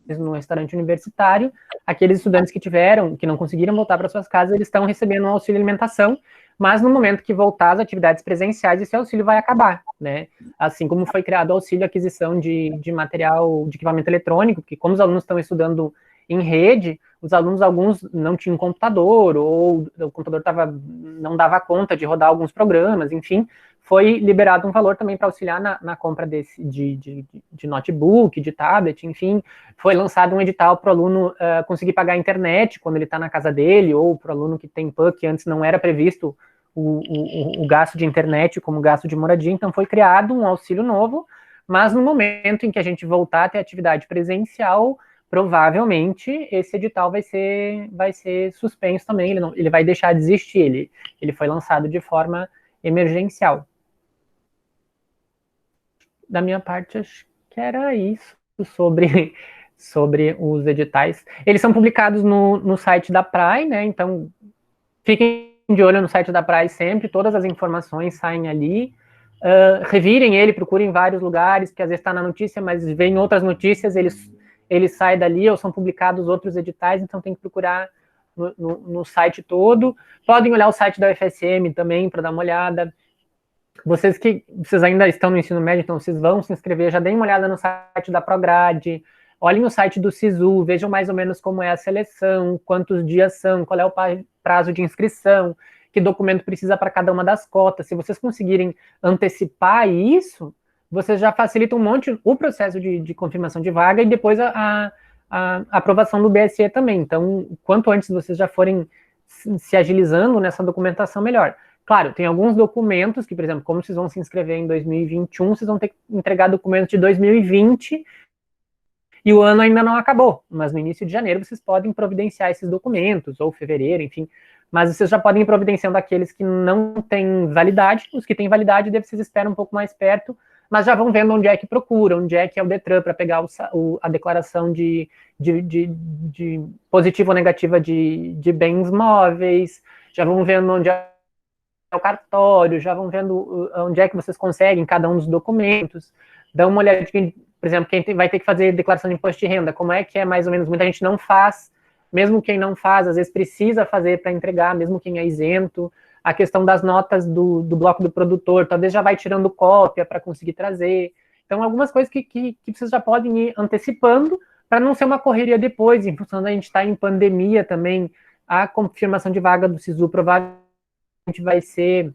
no restaurante universitário, aqueles estudantes que não conseguiram voltar para suas casas, eles estão recebendo um auxílio alimentação, mas no momento que voltar às atividades presenciais, esse auxílio vai acabar, né? Assim como foi criado o auxílio aquisição de material, de equipamento eletrônico, que como os alunos estão estudando em rede, os alunos, alguns não tinham computador, ou o computador não dava conta de rodar alguns programas, enfim, foi liberado um valor também para auxiliar na compra de notebook, de tablet, enfim, foi lançado um edital para o aluno conseguir pagar a internet quando ele está na casa dele, ou para o aluno que tem PUC, que antes não era previsto o gasto de internet como gasto de moradia, então foi criado um auxílio novo, mas no momento em que a gente voltar a ter atividade presencial, provavelmente esse edital vai ser suspenso também, ele vai deixar de existir, ele foi lançado de forma emergencial. Da minha parte, acho que era isso sobre os editais. Eles são publicados no site da PRAE, né? Então, fiquem de olho no site da PRAE sempre, todas as informações saem ali. Revirem ele, procurem em vários lugares, que às vezes está na notícia, mas vem outras notícias, ele sai dali, ou são publicados outros editais, então tem que procurar no site todo. Podem olhar o site da UFSM também, para dar uma olhada. Vocês ainda estão no ensino médio, então vocês vão se inscrever, já deem uma olhada no site da Prograde, olhem o site do SISU, vejam mais ou menos como é a seleção, quantos dias são, qual é o prazo de inscrição, que documento precisa para cada uma das cotas. Se vocês conseguirem antecipar isso, vocês já facilitam um monte o processo de confirmação de vaga e depois a aprovação do BSE também. Então, quanto antes vocês já forem se agilizando nessa documentação, melhor. Claro, tem alguns documentos que, por exemplo, como vocês vão se inscrever em 2021, vocês vão ter que entregar documentos de 2020 e o ano ainda não acabou. Mas no início de janeiro vocês podem providenciar esses documentos, ou fevereiro, enfim. Mas vocês já podem ir providenciando aqueles que não têm validade. Os que têm validade, vocês esperam um pouco mais perto, mas já vão vendo onde é que procura, onde é que é o DETRAN para pegar a declaração de positiva ou negativa de bens móveis, já vão vendo onde é o cartório, já vão vendo onde é que vocês conseguem cada um dos documentos, dão uma olhadinha, por exemplo, quem vai ter que fazer declaração de imposto de renda, como é que é mais ou menos, muita gente não faz, mesmo quem não faz, às vezes precisa fazer para entregar, mesmo quem é isento, a questão das notas do bloco do produtor, talvez já vai tirando cópia para conseguir trazer, então algumas coisas que vocês já podem ir antecipando, para não ser uma correria depois, em função da gente estar em pandemia também, a confirmação de vaga do SISU provavelmente vai ser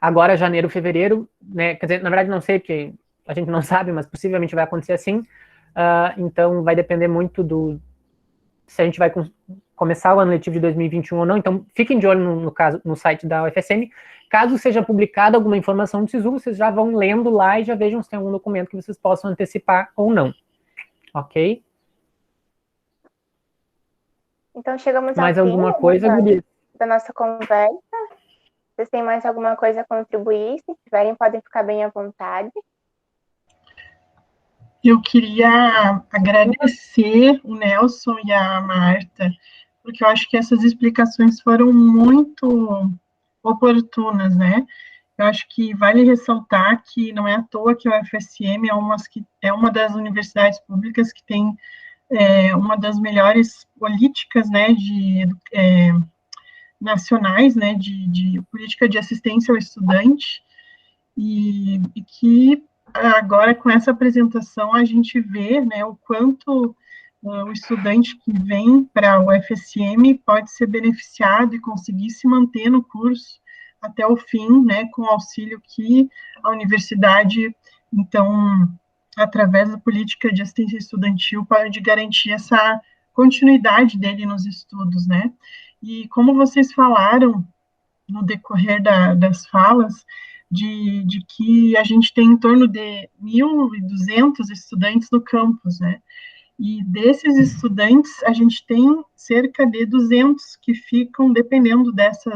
agora janeiro, fevereiro, né? Quer dizer, na verdade não sei, porque a gente não sabe, mas possivelmente vai acontecer assim. Então vai depender muito se a gente vai começar o ano letivo de 2021 ou não. Então fiquem de olho no site da UFSM. Caso seja publicada alguma informação do SISU, vocês já vão lendo lá e já vejam se tem algum documento que vocês possam antecipar ou não. Ok? Então chegamos Mais ao alguma fim, coisa, Guri? da nossa conversa. Vocês têm mais alguma coisa a contribuir? Se tiverem, podem ficar bem à vontade. Eu queria agradecer o Nelson e a Marta, porque eu acho que essas explicações foram muito oportunas, né? Eu acho que vale ressaltar que não é à toa que a UFSM é uma das universidades públicas que tem uma das melhores políticas, né, nacionais, né, de política de assistência ao estudante, e que agora, com essa apresentação, a gente vê, né, o quanto o estudante que vem para o UFSM pode ser beneficiado e conseguir se manter no curso até o fim, né, com o auxílio que a universidade, então, através da política de assistência estudantil, pode garantir essa continuidade dele nos estudos, né. E como vocês falaram no decorrer das falas, de que a gente tem em torno de 1.200 estudantes no campus, né? E desses estudantes, a gente tem cerca de 200 que ficam dependendo dessa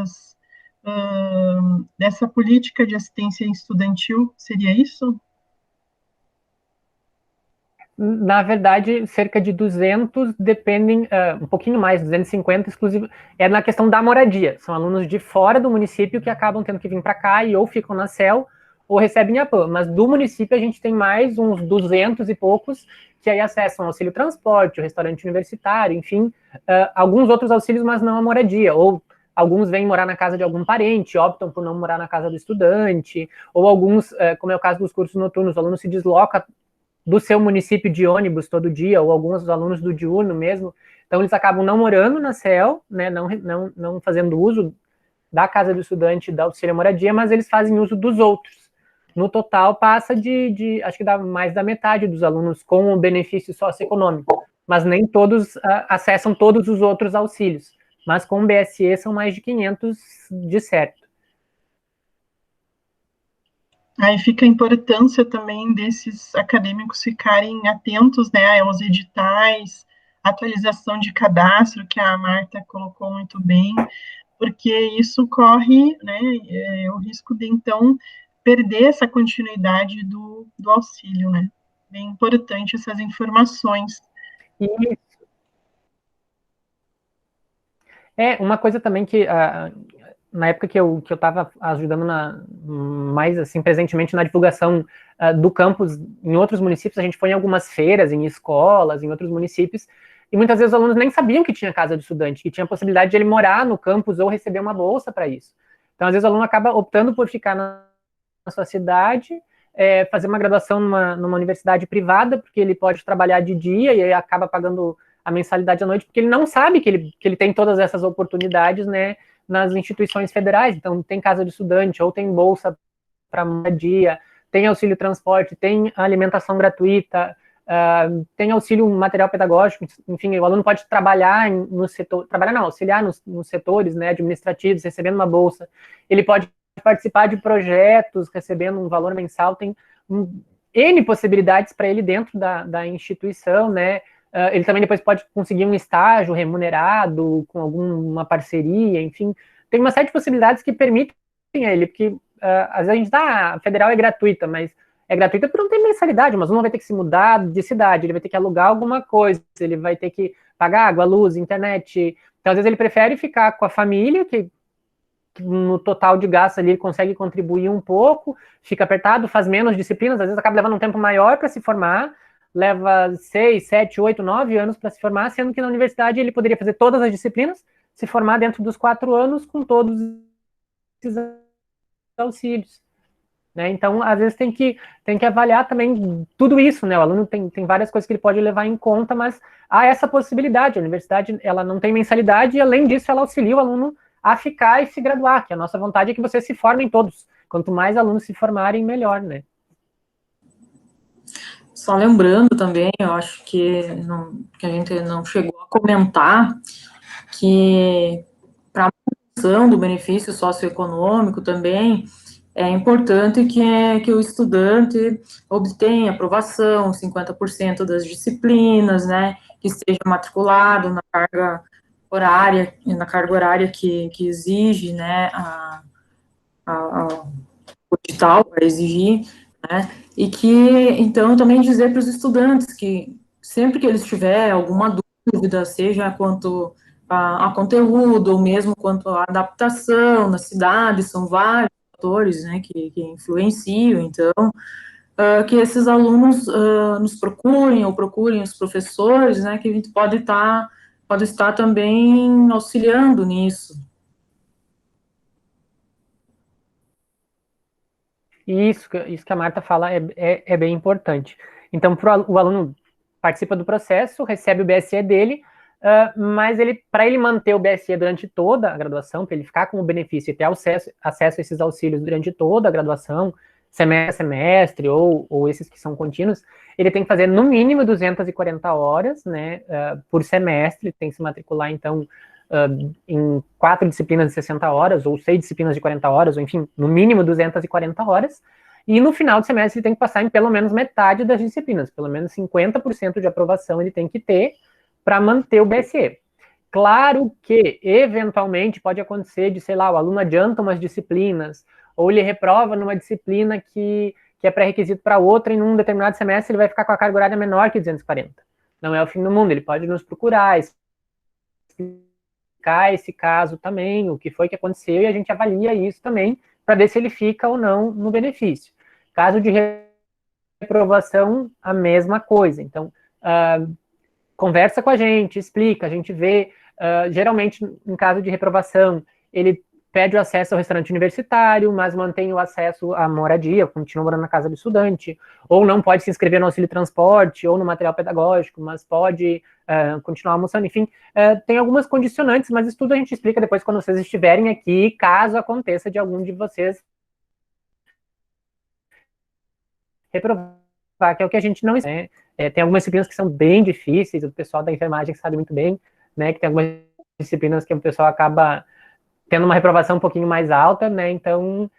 política de assistência estudantil, seria isso? Na verdade, cerca de 200 dependem, um pouquinho mais, 250 exclusivo, é na questão da moradia. São alunos de fora do município que acabam tendo que vir para cá e ou ficam na CEL ou recebem a PAN. Mas do município a gente tem mais uns 200 e poucos que aí acessam auxílio transporte, o restaurante universitário, enfim, alguns outros auxílios, mas não a moradia. Ou alguns vêm morar na casa de algum parente, optam por não morar na casa do estudante, ou alguns, como é o caso dos cursos noturnos, o aluno se desloca do seu município de ônibus todo dia, ou alguns alunos do diurno mesmo, então eles acabam não morando na CEL, né, não fazendo uso da casa do estudante, da auxílio moradia, mas eles fazem uso dos outros. No total, passa acho que dá mais da metade dos alunos com o benefício socioeconômico, mas nem todos acessam todos os outros auxílios, mas com o BSE são mais de 500 de certo. Aí fica a importância também desses acadêmicos ficarem atentos, né, aos editais, atualização de cadastro, que a Marta colocou muito bem, porque isso corre, né, o risco de, então, perder essa continuidade do auxílio, né. Bem importante essas informações. Uma coisa também que na época que eu estava ajudando mais assim presentemente na divulgação do campus em outros municípios, a gente foi em algumas feiras, em escolas, em outros municípios, e muitas vezes os alunos nem sabiam que tinha casa de estudante, que tinha a possibilidade de ele morar no campus ou receber uma bolsa para isso. Então, às vezes, o aluno acaba optando por ficar na sua cidade, fazer uma graduação numa universidade privada, porque ele pode trabalhar de dia e aí acaba pagando a mensalidade à noite, porque ele não sabe que ele tem todas essas oportunidades, né, nas instituições federais. Então, tem casa de estudante, ou tem bolsa para moradia, tem auxílio transporte, tem alimentação gratuita, tem auxílio material pedagógico, enfim, o aluno pode trabalhar no setor, auxiliar nos setores, né, administrativos, recebendo uma bolsa. Ele pode participar de projetos, recebendo um valor mensal, tem N possibilidades para ele dentro da instituição, né. Ele também depois pode conseguir um estágio remunerado, com alguma parceria, enfim. Tem uma série de possibilidades que permitem a ele, porque às vezes a gente a federal é gratuita, mas é gratuita porque não tem mensalidade, mas não vai ter que se mudar de cidade, ele vai ter que alugar alguma coisa, ele vai ter que pagar água, luz, internet. Então, às vezes ele prefere ficar com a família, que no total de gasto ali ele consegue contribuir um pouco, fica apertado, faz menos disciplinas, às vezes acaba levando um tempo maior para se formar, leva 6, 7, 8, 9 anos para se formar, sendo que na universidade ele poderia fazer todas as disciplinas, se formar dentro dos 4 anos com todos esses auxílios. Né? Então, às vezes tem que avaliar também tudo isso, né? O aluno tem várias coisas que ele pode levar em conta, mas há essa possibilidade. A universidade, ela não tem mensalidade e, além disso, ela auxilia o aluno a ficar e se graduar, que a nossa vontade é que vocês se formem todos. Quanto mais alunos se formarem, melhor, né? Só lembrando também, eu acho que a gente não chegou a comentar, que para a manutenção do benefício socioeconômico também é importante que o estudante obtenha aprovação, 50% das disciplinas, né, que esteja matriculado na carga horária que exige, né, o edital vai exigir, né? E que, então, também dizer para os estudantes que sempre que eles tiverem alguma dúvida, seja quanto a conteúdo, ou mesmo quanto à adaptação na cidade, são vários fatores, né, que influenciam, então, que esses alunos nos procurem, ou procurem os professores, né, que a gente pode estar também auxiliando nisso. E isso que a Marta fala é bem importante. Então, o aluno participa do processo, recebe o BSE dele, mas para ele manter o BSE durante toda a graduação, para ele ficar com o benefício e ter acesso a esses auxílios durante toda a graduação, semestre a semestre, ou esses que são contínuos, ele tem que fazer no mínimo 240 horas, né, por semestre, tem que se matricular, então, em 4 disciplinas de 60 horas, ou 6 disciplinas de 40 horas, ou enfim, no mínimo 240 horas, e no final do semestre ele tem que passar em pelo menos metade das disciplinas, pelo menos 50% de aprovação ele tem que ter para manter o BSE. Claro que, eventualmente, pode acontecer de, sei lá, o aluno adianta umas disciplinas, ou ele reprova numa disciplina que é pré-requisito para outra, e num determinado semestre ele vai ficar com a carga horária menor que 240. Não é o fim do mundo, ele pode nos procurar, explicar esse caso também, o que foi que aconteceu, e a gente avalia isso também, para ver se ele fica ou não no benefício. Caso de reprovação, a mesma coisa. Então, conversa com a gente, explica, a gente vê, geralmente, em caso de reprovação, ele pede o acesso ao restaurante universitário, mas mantém o acesso à moradia, continua morando na casa do estudante, ou não pode se inscrever no auxílio transporte, ou no material pedagógico, mas pode continuar almoçando, enfim, tem algumas condicionantes, mas isso tudo a gente explica depois quando vocês estiverem aqui, caso aconteça de algum de vocês reprovar, que é o que a gente não espera, né? Tem algumas disciplinas que são bem difíceis, o pessoal da enfermagem sabe muito bem, né, que tem algumas disciplinas que o pessoal acaba tendo uma reprovação um pouquinho mais alta, né, então,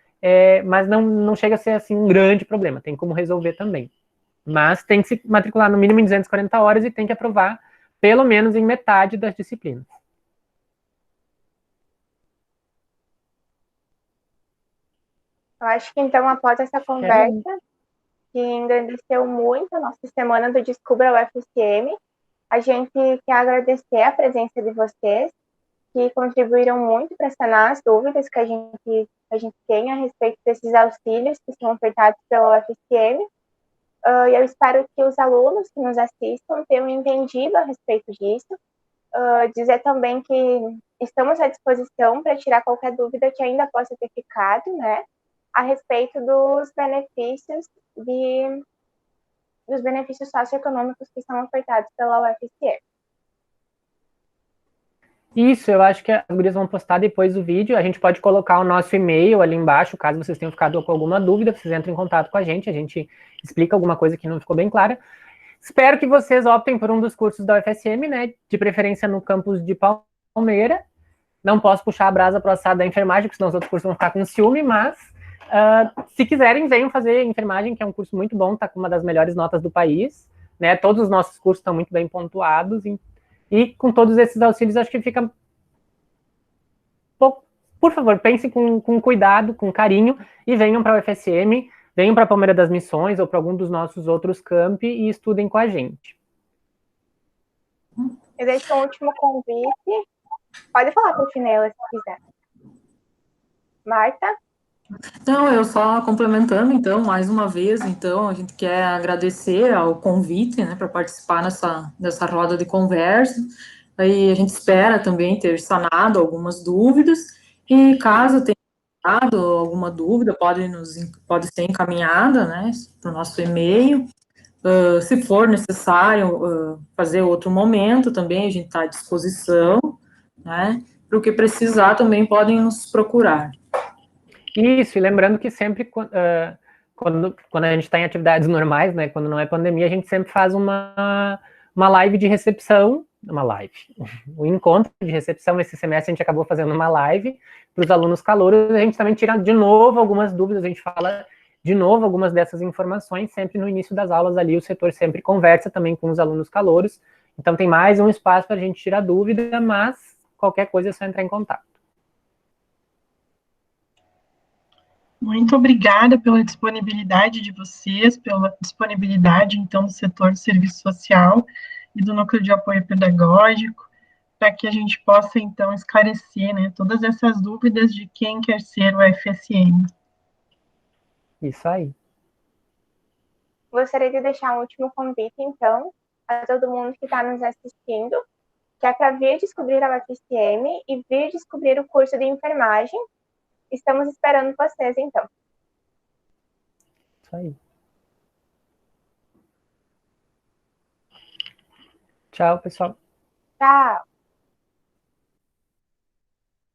mas não chega a ser, assim, um grande problema, tem como resolver também. Mas tem que se matricular no mínimo em 240 horas e tem que aprovar pelo menos em metade das disciplinas. Eu acho que, então, após essa conversa, que engrandeceu muito a nossa semana do Descubra UFSM, a gente quer agradecer a presença de vocês, que contribuíram muito para sanar as dúvidas que a gente tem a respeito desses auxílios que são ofertados pela UFSM. E eu espero que os alunos que nos assistam tenham entendido a respeito disso. Dizer também que estamos à disposição para tirar qualquer dúvida que ainda possa ter ficado, né, a respeito dos benefícios socioeconômicos que são ofertados pela UFSM. Isso, eu acho que as gurias vão postar depois do vídeo. A gente pode colocar o nosso e-mail ali embaixo, caso vocês tenham ficado com alguma dúvida, vocês entrem em contato com a gente explica alguma coisa que não ficou bem clara. Espero que vocês optem por um dos cursos da UFSM, né, de preferência no campus de Palmeira. Não posso puxar a brasa para o assado da enfermagem, porque senão os outros cursos vão ficar com ciúme, mas se quiserem, venham fazer enfermagem, que é um curso muito bom, está com uma das melhores notas do país, né, todos os nossos cursos estão muito bem pontuados, e com todos esses auxílios, acho que fica... Por favor, pensem com cuidado, com carinho, e venham para a UFSM, venham para a Palmeira das Missões, ou para algum dos nossos outros campi, e estudem com a gente. Eu deixo um último convite. Pode falar com o Finela, se quiser. Marta? Então, eu só complementando, então, mais uma vez, então, a gente quer agradecer ao convite, né, para participar dessa roda de conversa. Aí a gente espera também ter sanado algumas dúvidas, e caso tenha dado alguma dúvida, pode ser encaminhada, né, para o nosso e-mail. Se for necessário fazer outro momento também, a gente está à disposição, né, para o que precisar também podem nos procurar. Isso, e lembrando que sempre quando a gente está em atividades normais, né, quando não é pandemia, a gente sempre faz uma live de recepção, um encontro de recepção. Esse semestre a gente acabou fazendo uma live para os alunos calouros, a gente também tira de novo algumas dúvidas, a gente fala de novo algumas dessas informações, sempre no início das aulas ali, o setor sempre conversa também com os alunos calouros, então tem mais um espaço para a gente tirar dúvida, mas qualquer coisa é só entrar em contato. Muito obrigada pela disponibilidade de vocês, pela disponibilidade, então, do setor de serviço social e do núcleo de apoio pedagógico, para que a gente possa, então, esclarecer, né, todas essas dúvidas de quem quer ser o FSM. Isso aí. Gostaria de deixar um último convite, então, a todo mundo que está nos assistindo, que é para vir descobrir a UFSM e vir descobrir o curso de enfermagem. Estamos esperando vocês, então. Isso aí. Tchau, pessoal. Tchau!